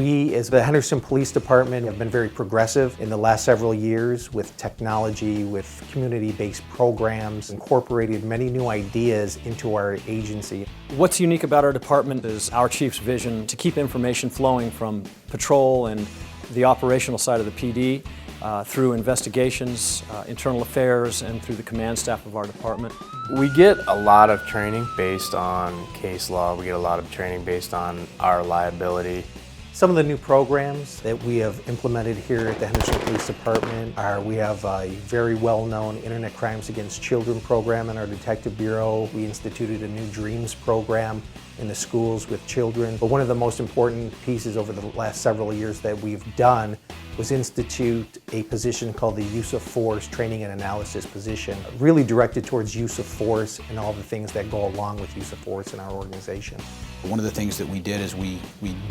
We, as the Henderson Police Department, have been very progressive in the last several years with technology, with community-based programs, incorporated many new ideas into our agency. What's unique about our department is our chief's vision to keep information flowing from patrol and the operational side of the PD through investigations, internal affairs, and through the command staff of our department. We get a lot of training based on case law. We get a lot of training based on our liability. Some of the new programs that we have implemented here at the Henderson Police Department are, we have a very well-known Internet Crimes Against Children program in our Detective Bureau. We instituted a new Dreams program in the schools with children. But one of the most important pieces over the last several years that we've done was institute a position called the Use of Force Training and Analysis position, really directed towards use of force and all the things that go along with use of force in our organization. One of the things that we did is we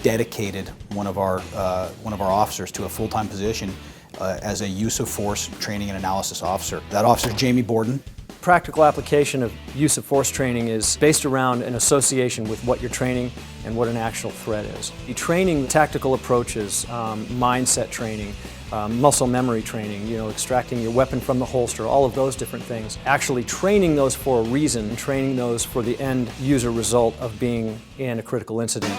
dedicated one of our officers to a full-time position as a use of force training and analysis officer. That officer is Jamie Borden. Practical application of use of force training is based around an association with what you're training and what an actual threat is. You're training tactical approaches, mindset training, muscle memory training, extracting your weapon from the holster, all of those different things. Actually training those for a reason, training those for the end user result of being in a critical incident.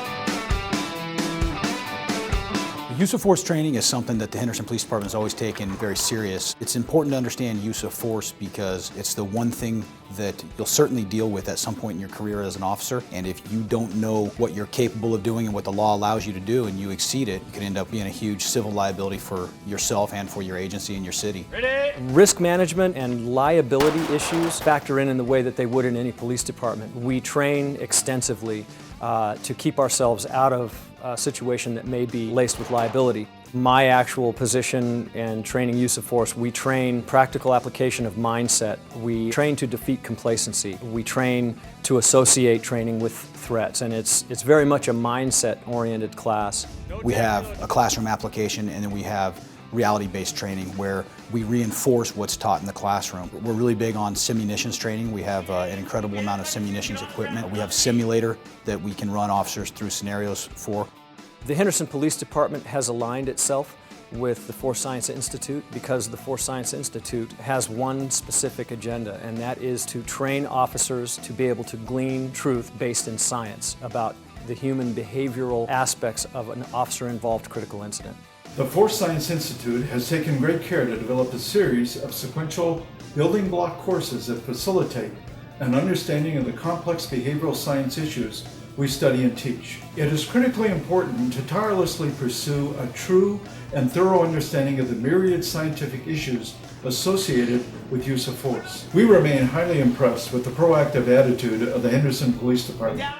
Use of force training is something that the Henderson Police Department has always taken very serious. It's important to understand use of force because it's the one thing that you'll certainly deal with at some point in your career as an officer. And if you don't know what you're capable of doing and what the law allows you to do and you exceed it, you could end up being a huge civil liability for yourself and for your agency and your city. Ready? Risk management and liability issues factor in the way that they would in any police department. We train extensively to keep ourselves out of a situation that may be laced with liability. My actual position and training use of force, we train practical application of mindset. We train to defeat complacency. We train to associate training with threats, and it's very much a mindset-oriented class. We have a classroom application, and then we have reality-based training where we reinforce what's taught in the classroom. We're really big on simunitions training. We have an incredible amount of simunitions equipment. We have a simulator that we can run officers through scenarios for. The Henderson Police Department has aligned itself with the Force Science Institute because the Force Science Institute has one specific agenda, and that is to train officers to be able to glean truth based in science about the human behavioral aspects of an officer-involved critical incident. The Force Science Institute has taken great care to develop a series of sequential building block courses that facilitate an understanding of the complex behavioral science issues we study and teach. It is critically important to tirelessly pursue a true and thorough understanding of the myriad scientific issues associated with use of force. We remain highly impressed with the proactive attitude of the Henderson Police Department.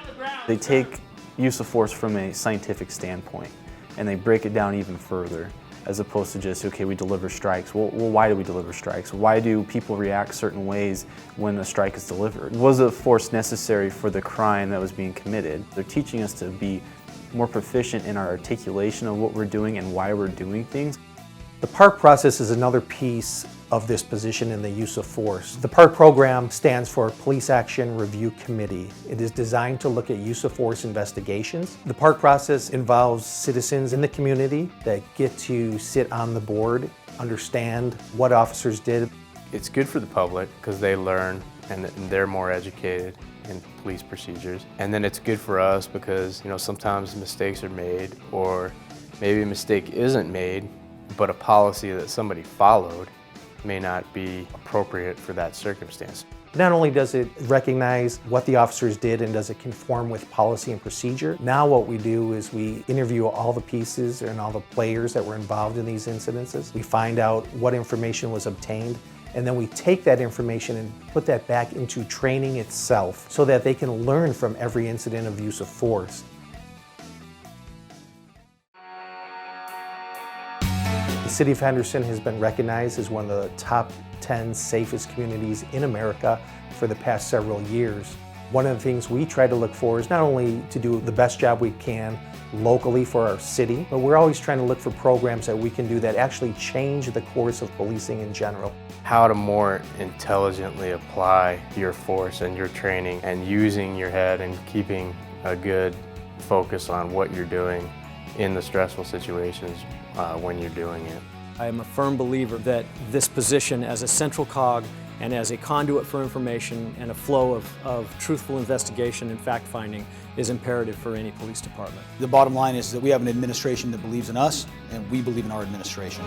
They take use of force from a scientific standpoint, and they break it down even further, as opposed to just, okay, we deliver strikes. Well, why do we deliver strikes? Why do people react certain ways when a strike is delivered? Was the force necessary for the crime that was being committed? They're teaching us to be more proficient in our articulation of what we're doing and why we're doing things. The PARC process is another piece of this position in the use of force. The PARC program stands for Police Action Review Committee. It is designed to look at use of force investigations. The PARC process involves citizens in the community that get to sit on the board, understand what officers did. It's good for the public because they learn and they're more educated in police procedures. And then it's good for us because, sometimes mistakes are made, or maybe a mistake isn't made, but a policy that somebody followed may not be appropriate for that circumstance. Not only does it recognize what the officers did and does it conform with policy and procedure, now what we do is we interview all the pieces and all the players that were involved in these incidences. We find out what information was obtained, and then we take that information and put that back into training itself so that they can learn from every incident of use of force. The City of Henderson has been recognized as one of the top 10 safest communities in America for the past several years. One of the things we try to look for is not only to do the best job we can locally for our city, but we're always trying to look for programs that we can do that actually change the course of policing in general. How to more intelligently apply your force and your training and using your head and keeping a good focus on what you're doing in the stressful situations when you're doing it. I am a firm believer that this position as a central cog and as a conduit for information and a flow of truthful investigation and fact-finding is imperative for any police department. The bottom line is that we have an administration that believes in us, and we believe in our administration.